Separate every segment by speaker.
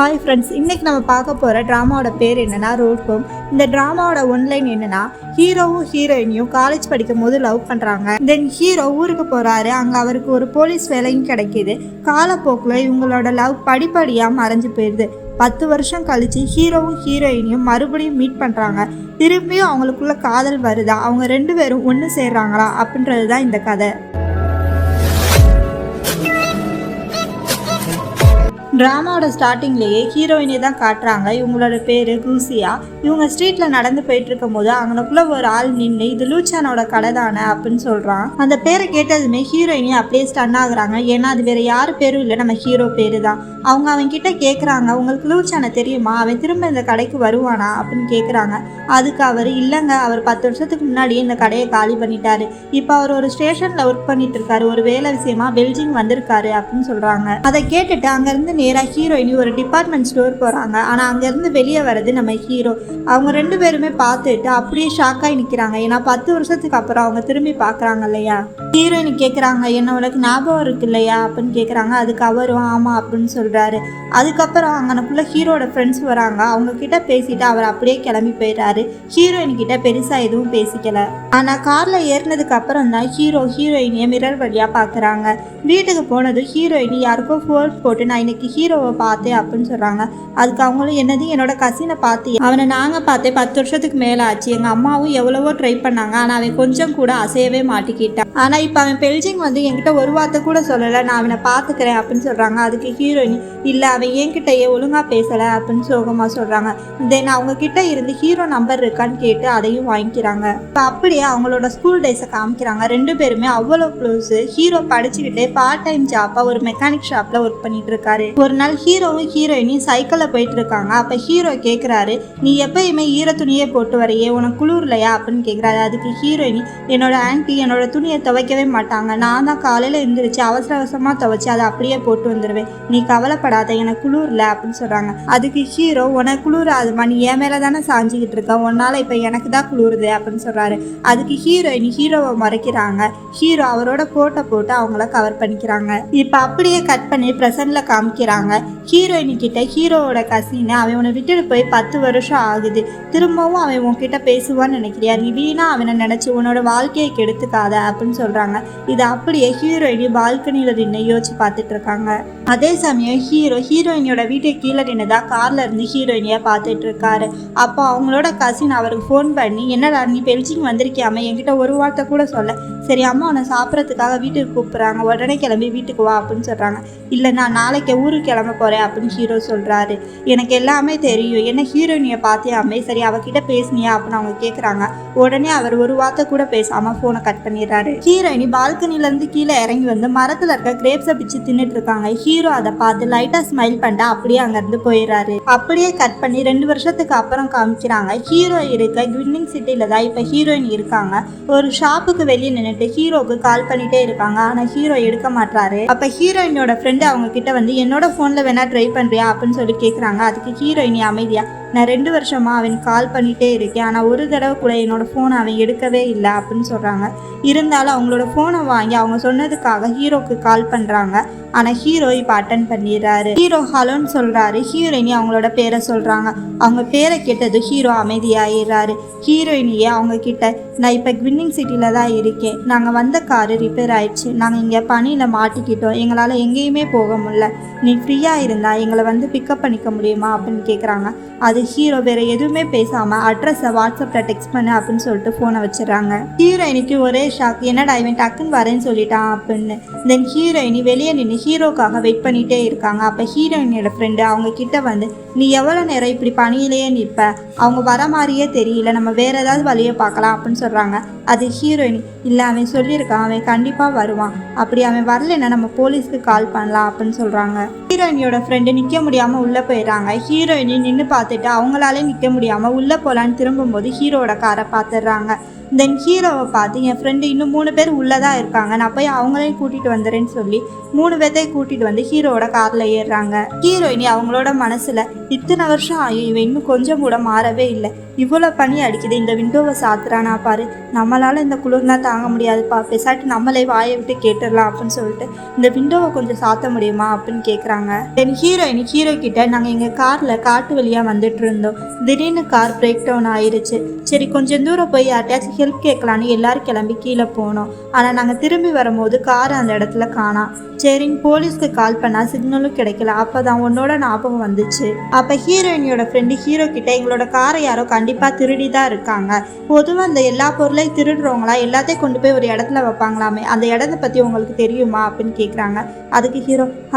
Speaker 1: Hi friends, இன்றைக்கி நம்ம பார்க்க போகிற ட்ராமாவோட பேர் என்னென்னா ரோட் ஹோம். இந்த ட்ராமாவோட ஒன்லைன் என்னென்னா, ஹீரோவும் ஹீரோயினியும் காலேஜ் படிக்கும் போது லவ் பண்ணுறாங்க. தென் ஹீரோ ஊருக்கு போகிறாரு. அங்கே அவருக்கு ஒரு போலீஸ் வேலையும் கிடைக்கிது. காலப்போக்கில் இவங்களோட லவ் படிப்படியாக மறைஞ்சு போயிடுது. 10 வருஷம் கழித்து ஹீரோவும் ஹீரோயினியும் மறுபடியும் மீட் பண்ணுறாங்க. திரும்பியும் அவங்களுக்குள்ள காதல் வருதா, அவங்க 2 பேரும் ஒன்று சேர்றாங்களா அப்படின்றது தான் இந்த கதை. ட்ராமாவோட ஸ்டார்டிங்லேயே ஹீரோயினே தான் காட்டுறாங்க. இவங்களோட பேர் குசியா. இவங்க ஸ்ட்ரீட்டில் நடந்து போயிட்டு இருக்கும் போது அங்கனக்குள்ளே ஒரு ஆள் நின்று இது லூச்சானோட கடை தானே அப்படின்னு சொல்கிறான். அந்த பேரை கேட்டதுமே ஹீரோயினி அப்படியே ஸ்டன் ஆகுறாங்க. ஏன்னா அது வேறு யார் பேரும் இல்லை, நம்ம ஹீரோ பேர் தான். அவன்கிட்ட கேட்குறாங்க, உங்களுக்கு லூச்சானை தெரியுமா, அவன் திரும்ப இந்த கடைக்கு வருவானா அப்படின்னு கேட்குறாங்க. அதுக்கு அவர் இல்லைங்க, அவர் 10 வருஷத்துக்கு முன்னாடியே இந்த கடையை காலி பண்ணிட்டாரு. இப்போ அவர் ஒரு ஸ்டேஷனில் ஒர்க் பண்ணிட்டு இருக்காரு, ஒரு வேலை விஷயமா பெல்ஜிங் வந்திருக்காரு அப்படின்னு சொல்கிறாங்க. அதை கேட்டுட்டு அங்கேருந்து நேராக ஹீரோயினி ஒரு டிபார்ட்மெண்ட் ஸ்டோர் போகிறாங்க. ஆனால் அங்கேருந்து வெளியே வர்றது நம்ம ஹீரோ. அவங்க 2 பேருமே பார்த்துட்டு அப்படியே ஷாக்காகி நிற்கிறாங்க. ஏன்னா 10 வருஷத்துக்கு அப்புறம் அவங்க திரும்பி பார்க்குறாங்க இல்லையா. ஹீரோயினி கேட்குறாங்க, என்ன உனக்கு ஞாபகம் இருக்கு இல்லையா அப்படின்னு கேட்குறாங்க. அதுக்கு அவரும் ஆமாம் அப்படின்னு சொல்கிறாரு. அதுக்கப்புறம் அங்கனக்குள்ளே ஹீரோட ஃப்ரெண்ட்ஸ் வராங்க. அவங்க கிட்ட பேசிட்டு அவர் அப்படியே கிளம்பி போயிடுறாரு. ஹீரோயின் கிட்ட பெருசாக எதுவும் பேசிக்கல. ஆனால் காரில் ஏறினதுக்கு அப்புறம் தான் ஹீரோ ஹீரோயினியை மிரர் வழியாக பார்க்குறாங்க. வீட்டுக்கு போனது ஹீரோயினி யாருக்கோ ஃபோன் போட்டு நான் இன்னைக்கு ஹீரோவை பார்த்தேன் அப்படின்னு சொல்கிறாங்க. அதுக்கு அவங்களும் என்னது, என்னோட கசினை பார்த்து, அவனை நாங்கள் பார்த்தேன் 10 வருஷத்துக்கு மேலே ஆச்சு. எங்கள் அம்மாவும் எவ்வளவோ ட்ரை பண்ணாங்க, ஆனால் அவன் கொஞ்சம் கூட அசையவே மாட்டிக்கிட்டான். ஆனால் இப்போ அவன் பெல்ஜிங் வந்து என்கிட்ட ஒரு வார்த்தை கூட சொல்லலை, நான் அவனை பார்த்துக்கிறேன் அப்படின்னு சொல்கிறாங்க. அதுக்கு ஹீரோயினி இல்லை, அவன் என்கிட்டயே ஒழுங்காக பேசலை அப்படின்னு சோகமாக சொல்கிறாங்க. தென் அவங்க கிட்ட இருந்து ஹீரோ நம்பர் இருக்கான்னு கேட்டு அதையும் வாங்கிக்கிறாங்க. இப்போ அப்படியே அவங்களோட ஸ்கூல் டேஸை காமிக்கிறாங்க. 2 பேருமே அவ்வளோ க்ளோஸு. ஹீரோ படிச்சுக்கிட்டே பார்ட் டைம் ஜாப்பாக ஒரு மெக்கானிக் ஷாப்பில் ஒர்க் பண்ணிட்டு இருக்காரு. ஒரு நாள் ஹீரோவும் ஹீரோயினியும் சைக்கிளில் போயிட்டு இருக்காங்க. அப்போ ஹீரோ கேட்குறாரு, நீ எப்பயுமே ஈர துணியை போட்டு வரையே, உனக்கு குளிர்லையா அப்படின்னு கேட்குறாரு. அதுக்கு ஹீரோயினி, என்னோட ஆன்ட்டி என்னோட துணியை துவைக்கவே மாட்டாங்க, நான் தான் காலையில் எழுந்திரிச்சு அவசர அவசரமாக துவைச்சி அதை அப்படியே போட்டு வந்துடுவேன், நீ கவலைப்படாத, எனக்கு குளிர்ல அப்படின்னு சொல்கிறாங்க. அதுக்கு ஹீரோ, உனக்கு குளிராதுமா, நீ என் மேலே தானே சாஞ்சிக்கிட்டு இருக்க, உன்னால் இப்போ எனக்கு தான் குளிருது அப்படின்னு சொல்கிறாரு. அதுக்கு ஹீரோயினி ஹீரோவை மறைக்கிறாங்க. ஹீரோ அவரோட கோட்டை போட்டு அவங்கள கவர் பண்ணிக்கிறாங்க. இப்போ அப்படியே கட் பண்ணி ப்ரெசன்ட்ல காமிக்கிறாங்க. ஹீரோயினி கிட்ட ஹீரோவோட கசின், அவனை விட்டுட்டு போய் 10 வருஷம் ஆகுது, திரும்பவும் அவன் உன்கிட்ட பேசுவான்னு நினைக்கிறியா, நீ வீணா அவனை நினைச்சு உன்னோட வாழ்க்கையை கெடுத்துக்காத அப்படின்னு சொல்றாங்க. இது அப்படியே ஹீரோயினி பால்கனியில நின்று யோசிச்சு பார்த்துட்டு இருக்காங்க. அதே சமயம் ஹீரோ ஹீரோயினியோட வீட்டுக்கு கீழே நின்றுதான் கார்ல இருந்து ஹீரோயினியை பார்த்துட்டு இருக்காரு. அப்போ அவங்களோட கசின் அவருக்கு ஃபோன் பண்ணி, என்னடா நீ பெல்ஜிங் வந்திருக்கியாம, என்கிட்ட ஒரு வார்த்தை கூட சொல்ல, சரி அம்மா உன்னை சாப்பிட்றதுக்காக வீட்டுக்கு கூப்பிட்றாங்க, உடனே கிளம்பி வீட்டுக்கு வா அப்படின்னு சொல்கிறாங்க. இல்லை, நான் நாளைக்கு ஊருக்கு கிளம்ப போகிறேன் அப்படின்னு ஹீரோ சொல்கிறாரு. எனக்கு எல்லாமே தெரியும், என்ன ஹீரோயினியை பார்த்தியாமே, சரி அவகிட்ட பேசினியா அப்படின்னு அவங்க கேட்குறாங்க. உடனே அவர் ஒரு வார்த்தை கூட பேசாமல் ஃபோனை கட் பண்ணிடுறாரு. ஹீரோயினி பால்கனிலேருந்து கீழே இறங்கி வந்து மரத்தில் இருக்க கிரேப்ஸை பிச்சு தின்னுட்டு இருக்காங்க. ஹீரோ அதை பார்த்து லைட்டாக ஸ்மைல் பண்ணிட்டு அப்படியே அங்கேருந்து போயிடுறாரு. அப்படியே கட் பண்ணி 2 வருஷத்துக்கு அப்புறம் காமிக்கிறாங்க. ஹீரோ இருக்க குவின்னிங் சிட்டியில் தான் இப்போ ஹீரோயின் இருக்காங்க. ஒரு ஷாப்புக்கு வெளியே நின்றுட்டு ஹீரோக்கு கால் பண்ணிட்டே இருக்காங்க. ஆனால் ஹீரோ எடுக்க மாட்டாரு. அப்போ ஹீரோயினோட ஃப்ரெண்டு அவங்க கிட்ட வந்து, என்னோட ஃபோனில் வேணா ட்ரை பண்ணுறியா அப்படின்னு சொல்லி கேட்குறாங்க. அதுக்கு ஹீரோயினி அமைதியா, நான் 2 வருஷமா அவன் கால் பண்ணிகிட்டே இருக்கேன், ஆனால் ஒரு தடவை கூட என்னோட ஃபோனை அவன் எடுக்கவே இல்லை அப்படின்னு சொல்கிறாங்க. இருந்தாலும் அவங்களோட ஃபோனை வாங்கி அவங்க சொன்னதுக்காக ஹீரோக்கு கால் பண்ணுறாங்க. ஆனால் ஹீரோ இப்போ அட்டன் பண்ணிடுறாரு. ஹீரோ ஹலோன்னு சொல்கிறாரு. ஹீரோயினி அவங்களோட பேரை சொல்கிறாங்க. அவங்க பேரை கேட்டது ஹீரோ அமைதியாகிடுறாரு. ஹீரோயினியே அவங்க கிட்ட, நான் இப்போ குவின்னிங் சிட்டியில் தான் இருக்கேன், நாங்கள் வந்த காரு ரிப்பேர் ஆயிடுச்சு, நாங்கள் இங்கே பனியில் மாட்டிக்கிட்டோம், எங்களால் எங்கேயுமே போக முடியல, நீ ஃப்ரீயாக இருந்தால் எங்களை வந்து பிக்கப் பண்ணிக்க முடியுமா அப்படின்னு கேட்குறாங்க. அது ஹீரோ வேற எதுவுமே பேசாமல் அட்ரஸை வாட்ஸ்அப்பில் டெக்ஸ்ட் பண்ணு அப்படின்னு சொல்லிட்டு ஃபோனை வச்சிடறாங்க. ஹீரோயினிக்கு ஒரே ஷாக், என்னடா இவன் டக்குன்னு வரேன்னு சொல்லிட்டான் அப்படின்னு. தென் ஹீரோயினி வெளியே நின்று ஹீரோக்காக வெயிட் பண்ணிகிட்டே இருக்காங்க. அப்போ ஹீரோயினோட ஃப்ரெண்டு அவங்க கிட்ட வந்து, நீ எவ்வளோ நேரம் இப்படி பணியிலேயே நிற்ப, அவங்க வர மாதிரியே தெரியல, நம்ம வேற ஏதாவது வழியை பார்க்கலாம் அப்படின்னு சொல்கிறாங்க. அது ஹீரோயினி, இல்லை அவன் சொல்லியிருக்கான், அவன் கண்டிப்பாக வருவான், அப்படி அவன் வரலைன்னா நம்ம போலீஸ்க்கு கால் பண்ணலாம் அப்படின்னு சொல்கிறாங்க. ஹீரோயினியோட ஃப்ரெண்டு நிற்க முடியாமல் உள்ளே போயிடுறாங்க. ஹீரோயினி நின்று பார்த்துட்டு அவங்களாலே நிற்க முடியாமல் உள்ளே போகலான்னு திரும்பும்போது ஹீரோட காரை பார்த்துடுறாங்க. தென் ஹீரோவை பார்த்து, என் ஃப்ரெண்டு இன்னும் 3 பேர் உள்ளதாக இருக்காங்க, நான் போய் அவங்களையும் கூட்டிகிட்டு வந்துடுறேன்னு சொல்லி 3 பேர்த்தையும் கூட்டிகிட்டு வந்து ஹீரோவோட காரில் ஏறுறாங்க. ஹீரோயினி அவங்களோட மனசில், இத்தனை வருஷம் ஆகி இவன் இன்னும் கொஞ்சம் கூட மாற வரவே இல்லை. இவ்வளோ பனி அடிக்குது, இந்த விண்டோவை சாத்துறானா பாரு, நம்மளால் இந்த குளிர்லாம் தாங்க முடியாதுப்பா, பெசாட்டு நம்மளே வாயை விட்டு கேட்டுடலாம் அப்படின்னு சொல்லிட்டு இந்த விண்டோவை கொஞ்சம் சாத்த முடியுமா அப்படின்னு கேட்குறாங்க. தென் ஹீரோ கிட்ட நாங்கள் எங்கள் காரில் காட்டு வழியாக வந்துட்டு இருந்தோம். திடீர்னு கார் பிரேக் டவுன் ஆயிடுச்சு. சரி கொஞ்சம் தூரம் போய் யார்ட்டையாச்சும் ஹெல்ப் கேட்கலான்னு எல்லாரும் கிளம்பி கீழே போனோம். ஆனால் நாங்கள் திரும்பி வரும்போது காரை அந்த இடத்துல காணோம். சரின்னு போலீஸ்க்கு கால் பண்ணால் சிக்னலும் கிடைக்கல. அப்போ தான் உன்னோட ஞாபகம் வந்துச்சு. அப்போ ஹீரோயினியோட ஃப்ரெண்டு ஹீரோ கிட்ட எங்களோட காரை யாரோ கண்டிப்பாக திருடி தான் இருக்காங்க. பொதுவாக அந்த எல்லா பொருளையும் திருடுறவங்களா எல்லாத்தையும் கொண்டு போய் ஒரு இடத்துல வைப்பாங்களாமே, அந்த இடத்த பற்றி உங்களுக்கு தெரியுமா அப்படின்னு கேட்குறாங்க. அதுக்கு ஹீரோ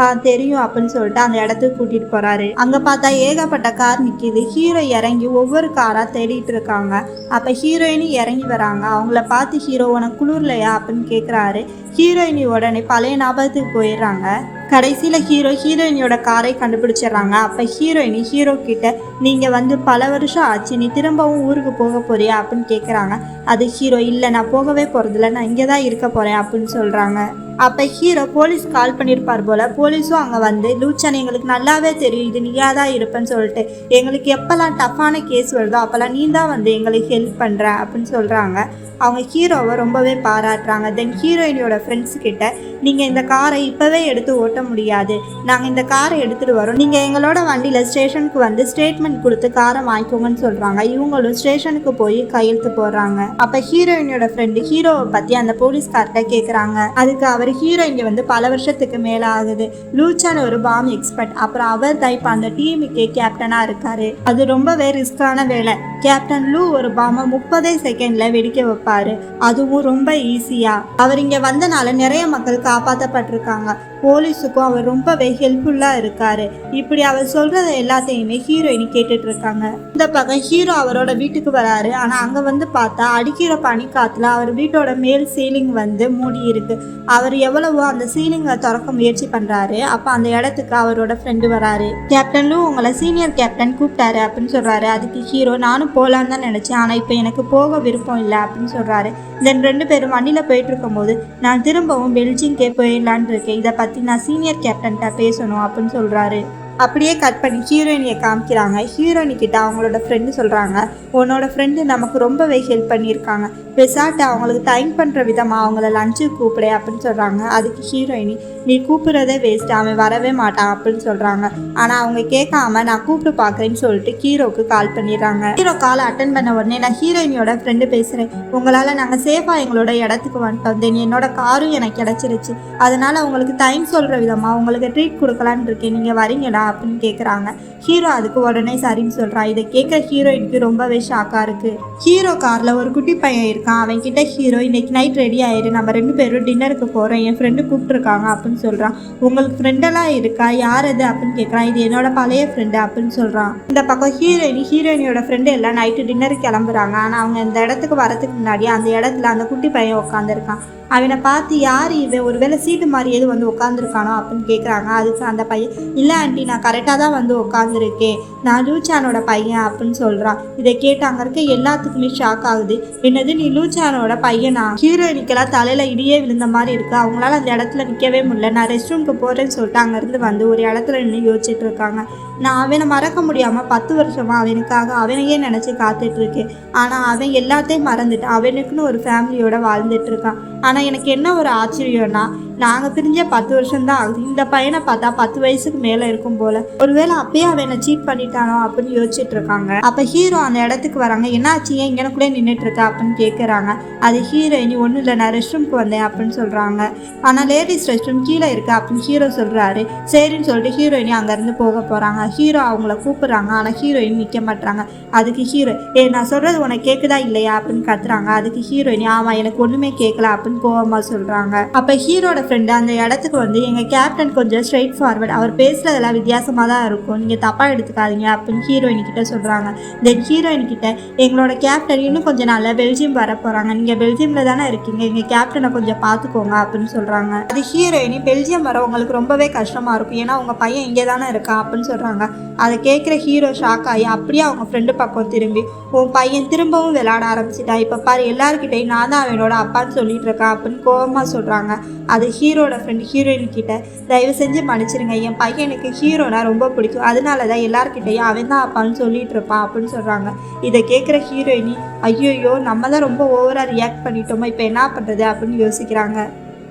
Speaker 1: தெரியும் அப்படின்னு சொல்லிட்டு அந்த இடத்துக்கு கூட்டிகிட்டு போகிறாரு. அங்கே பார்த்தா ஏகப்பட்ட கார் நிற்கிது. ஹீரோ இறங்கி ஒவ்வொரு காராக தேடிட்டு இருக்காங்க. அப்போ ஹீரோயினும் இறங்கி வராங்க. அவங்கள பார்த்து ஹீரோ உனக்கு குளிர்லையா அப்படின்னு கேட்குறாரு. ஹீரோயினி உடனே பழைய ஞாபகத்துக்கு போயிடுறாங்க. கடைசியில் ஹீரோயினியோட காரை கண்டுபிடிச்சிடுறாங்க. அப்போ ஹீரோயினி ஹீரோ கிட்ட நீங்கள் வந்து பல வருஷம் ஆச்சு, நீ திரும்பவும் ஊருக்கு போக போறியா அப்படின்னு கேட்குறாங்க. அது ஹீரோ இல்லை, நான் போகவே போகிறதில்ல, நான் இங்கே தான் இருக்க போகிறேன் அப்படின்னு சொல்கிறாங்க. அப்போ ஹீரோ போலீஸ் கால் பண்ணியிருப்பார் போல். போலீஸும் அங்கே வந்து லூச்சான் எங்களுக்கு நல்லாவே தெரியும் இது நீயா தான் இருப்பேன்னு சொல்லிட்டு, எங்களுக்கு எப்போல்லாம் டஃப்பான கேஸ் வருதோ அப்போல்லாம் நீ தான் வந்து எங்களுக்கு ஹெல்ப் பண்ணுற அப்படின்னு சொல்கிறாங்க. அவங்க ஹீரோவை ரொம்பவே பாராட்டுறாங்க. தென் ஹீரோயினியோட ஃப்ரெண்ட்ஸ் கிட்ட நீங்கள் இந்த காரை இப்போவே எடுத்து ஓட்ட முடியாது, நாங்கள் இந்த காரை எடுத்துகிட்டு வரோம், நீங்கள் எங்களோட வண்டியில் ஸ்டேஷனுக்கு வந்து ஸ்டேட்மெண்ட் கொடுத்து காரை வாங்கிக்கோங்கன்னு சொல்கிறாங்க. இவங்களும் ஸ்டேஷனுக்கு போய் கையெழுத்து போடுறாங்க. அப்போ ஹீரோயினியோட ஃப்ரெண்டு ஹீரோவை பற்றி அந்த போலீஸ்கார்ட்ட கேட்குறாங்க. அதுக்கு அவர் ஹீரோயிங்க வந்து பல வருஷத்துக்கு மேலே ஆகுது, லூச்சான ஒரு பாம் எக்ஸ்பர்ட், அப்புறம் அவர் தான் இப்போ அந்த டீமுக்கே கேப்டனாக இருக்காரு. அது ரொம்பவே ரிஸ்கான வேலை. கேப்டன் லூ ஒரு பாமை 30 செகண்டில் வெடிக்க வைப்பாரு, அதுவும் ரொம்ப ஈஸியா. அவர் இங்க வந்தனால நிறைய மக்கள் காப்பாற்றப்பட்டிருக்காங்க. போலீஸுக்கும் அவர் ரொம்பவே ஹெல்ப்ஃபுல்லாக இருக்காரு. இப்படி அவர் சொல்கிறத எல்லாத்தையுமே ஹீரோயினி கேட்டுட்டு இருக்காங்க. இந்த பக்கம் ஹீரோ அவரோட வீட்டுக்கு வராரு. ஆனால் அங்கே வந்து பார்த்தா அடிக்கிற பனிக்காத்துல அவர் வீட்டோட மேல் சீலிங் வந்து மூடி இருக்கு. அவர் எவ்வளவோ அந்த சீலிங்கை திறக்க முயற்சி பண்ணுறாரு. அப்போ அந்த இடத்துக்கு அவரோட ஃப்ரெண்டு வராரு. கேப்டன் லூ உங்களை சீனியர் கேப்டன் கூப்பிட்டாரு அப்படின்னு சொல்கிறாரு. அதுக்கு ஹீரோ நானும் போகலான்னு தான் நினச்சேன், ஆனால் இப்போ எனக்கு போக விருப்பம் இல்லை அப்படின்னு சொல்கிறாரு. தென் 2 பேரும் வண்டியில் போயிட்டு இருக்கும்போது நான் திரும்பவும் பெல்ஜியம்கே போயிடலான் இருக்கேன், இதை பற்றி நான் சீனியர் கேப்டன்கிட்ட பேசணும் அப்படின்னு சொல்கிறாரு. அப்படியே கட் பண்ணி ஹீரோயினியை காமிக்கிறாங்க. ஹீரோயினி கிட்ட அவங்களோட ஃப்ரெண்டு சொல்கிறாங்க, உன்னோட ஃப்ரெண்டு நமக்கு ரொம்பவே ஹெல்ப் பண்ணியிருக்காங்க, பெசாட்டு அவங்களுக்கு டைம் பண்ணுற விதமாக அவங்கள லஞ்சுக்கு கூப்பிடு அப்படின்னு சொல்கிறாங்க. அதுக்கு ஹீரோயினி நீ கூப்பிட்றதே வேஸ்ட், அவன் வரவே மாட்டான் அப்படின்னு சொல்கிறாங்க. ஆனால் அவங்க கேட்காம நான் கூப்பிட்டு பார்க்குறேன்னு சொல்லிட்டு ஹீரோவுக்கு கால் பண்ணிடுறாங்க. ஹீரோ கால் அட்டன் பண்ண உடனே நான் ஹீரோயினியோட ஃப்ரெண்டு பேசுகிறேன், உங்களால் நாங்கள் சேஃபாக எங்களோட இடத்துக்கு வந்துட்டோம், தென் என்னோட காரும் எனக்கு கிடச்சிருச்சு, அதனால் உங்களுக்கு டைம் சொல்கிற விதமாக உங்களுக்கு ட்ரீட் கொடுக்கலான்னு இருக்கேன், நீங்கள் வரீங்களா அப்படின்னு கேட்குறாங்க. ஹீரோ அதுக்கு உடனே சரின்னு சொல்கிறான். இதை கேட்குற ஹீரோயினுக்கு ரொம்பவே ஷாக்காக இருக்குது. ஹீரோ காரில் ஒரு குட்டி பையன் இருக்கான். அவன் கிட்ட ஹீரோ இன்னைக்கு நைட் ரெடி ஆயிரு, நம்ம 2 பேரும் டின்னருக்கு போகிறோம், என் ஃப்ரெண்டு கூப்பிட்டுருக்காங்க அப்படின்னு சொல்கிறான். உங்களுக்கு ஃப்ரெண்டெல்லாம் இருக்கா, யார் அது அப்படின்னு கேட்குறான். இது என்னோட பழைய ஃப்ரெண்டு அப்படின்னு சொல்கிறான். இந்த பக்கம் ஹீரோயினியோட ஃப்ரெண்டு எல்லாம் நைட்டு டின்னருக்கு கிளம்புறாங்க. ஆனால் அவங்க இந்த இடத்துக்கு வரதுக்கு முன்னாடி அந்த இடத்துல அந்த குட்டி பையன் உட்காந்துருக்கான். அவனை பார்த்து யார் இவன், ஒருவேளை சீட்டு மாதிரி எது வந்து உட்காந்துருக்கானோ அப்படின்னு கேட்குறாங்க. அதுக்கு அந்த பையன் இல்லை ஆண்டி, நான் கரெக்டாக தான் வந்து உட்காந்துருக்கேன், நான் லூச்சானோட பையன் அப்படின்னு சொல்கிறான். இதை கேட்டு அங்கே இருக்க எல்லாத்துக்குமே ஷாக் ஆகுது. என்னது நீ லூச்சானோட பையனா? ஹீரோயினிக்கெல்லாம் தலையில் இடியே விழுந்த மாதிரி இருக்குது. அவங்களால அந்த இடத்துல நிற்கவே முடியல. நான் ரெஸ்ட் ரூமுக்கு போகிறேன்னு சொல்லிட்டு அங்கேருந்து வந்து ஒரு இடத்துல நின்று யோசிச்சுட்டு இருக்காங்க. நான் அவனை மறக்க முடியாமல் 10 வருஷமாக அவனுக்காக அவனையே நினச்சி காத்துட்ருக்கேன். ஆனால் அவன் எல்லாத்தையும் மறந்துட்டு அவனுக்குன்னு ஒரு ஃபேமிலியோட வாழ்ந்துட்டு இருக்கான். ஆனால் எனக்கு என்ன ஒரு ஆச்சரியம்னா, நாங்கள் பிரிஞ்ச 10 வருஷம்தான் ஆகுது, இந்த பையனை பார்த்தா 10 வயசுக்கு மேலே இருக்கும் போல, ஒருவேளை அப்பயே அவனை சீட் பண்ணிட்டானோ அப்படின்னு யோசிச்சுட்டு இருக்காங்க. அப்போ ஹீரோ அந்த இடத்துக்கு வராங்க. என்னாச்சு, ஏன் இங்கனக்குள்ளே நின்றுட்டு இருக்கா அப்படின்னு கேட்குறாங்க. அது ஹீரோயினி ஒன்றும் இல்லை, நான் ரெஸ்ட் ரூமுக்கு வந்தேன் அப்படின்னு சொல்கிறாங்க. ஆனால் லேடிஸ் ரெஸ்ட் ரூம் கீழே இருக்கு அப்படின்னு ஹீரோ சொல்கிறாரு. சரின்னு சொல்லிட்டு ஹீரோயினி அங்கேருந்து போக போகிறாங்க. ஹீரோ அவங்கள கூப்பிட்றாங்க. ஆனால் ஹீரோயின் நிற்க மாட்டாங்க. அதுக்கு ஹீரோ நான் சொல்கிறது உனக்கு கேட்குதா இல்லையா அப்படின்னு கத்துறாங்க. அதுக்கு ஹீரோயினி ஆமாம் எனக்கு ஒன்றுமே கேட்கல அப்படின்னு கோவமாக சொல்கிறாங்க. அப்போ ஹீரோட ஃப்ரெண்டு அந்த இடத்துக்கு வந்து எங்கள் கேப்டன் கொஞ்சம் ஸ்ட்ரெயிட் ஃபார்வர்ட், அவர் பேசுகிறதெல்லாம் வித்தியாசமாக தான் இருக்கும், நீங்கள் தப்பாக எடுத்துக்காதீங்க அப்படின்னு ஹீரோயின் கிட்ட சொல்கிறாங்க. தென் ஹீரோயின் கிட்ட எங்களோட கேப்டன் இன்னும் கொஞ்சம் நாளில் பெல்ஜியம் வர போகிறாங்க, நீங்கள் பெல்ஜியமில் தானே இருக்கீங்க, எங்கள் கேப்டனை கொஞ்சம் பார்த்துக்கோங்க அப்படின்னு சொல்கிறாங்க. அது ஹீரோயினி பெல்ஜியம் வர உங்களுக்கு ரொம்பவே கஷ்டமாக இருக்கும், ஏன்னா உங்கள் பையன் இங்கே தானே இருக்கான் அப்படின்னு சொல்கிறாங்க. அதை கேட்குற ஹீரோ ஷாக் ஆகி அப்படியே அவங்க ஃப்ரெண்டு பக்கம் திரும்பி உன் பையன் திரும்பவும் விளையாட ஆரம்பிச்சிட்டான், இப்போ பாரு எல்லாருக்கிட்டையும் நான் தான் அவனோட அப்பான்னு சொல்லிட்டு இருக்கான் அப்படின்னு கோவமாக சொல்கிறாங்க. அது ஹீரோட ஃப்ரெண்ட் ஹீரோயின் கிட்ட தயவு செஞ்சு மன்னிச்சிருங்க, என் பையனுக்கு ஹீரோனா ரொம்ப பிடிக்கும், அதனால தான் எல்லார்கிட்டையும் அவன் தான் அப்பான்னு சொல்லிட்டு இருப்பான் அப்படின்னு சொல்கிறாங்க. இதை கேட்குற ஹீரோயினி ஐயோயோ நம்ம தான் ரொம்ப ஓவராக ரியாக்ட் பண்ணிட்டோமோ, இப்போ என்ன பண்ணுறது அப்படின்னு யோசிக்கிறாங்க.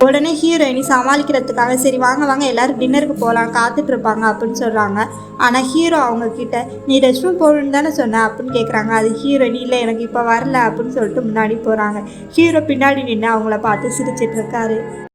Speaker 1: உடனே ஹீரோயினி சமாளிக்கிறதுக்காக சரி வாங்க வாங்க எல்லோரும் டின்னருக்கு போகலாம் காத்துட்டு இருப்பாங்க அப்படின்னு சொல்கிறாங்க. ஆனால் ஹீரோ அவங்க கிட்ட நீ ரெஸ்ட் ரூம் போகணுன்னு தானே சொன்ன அப்படின்னு கேட்குறாங்க. அது ஹீரோயினி இல்லை எனக்கு இப்போ வரல அப்படின்னு சொல்லிட்டு முன்னாடி போகிறாங்க. ஹீரோ பின்னாடி நின்று அவங்கள பார்த்து சிரிச்சிட்டு இருக்காரு.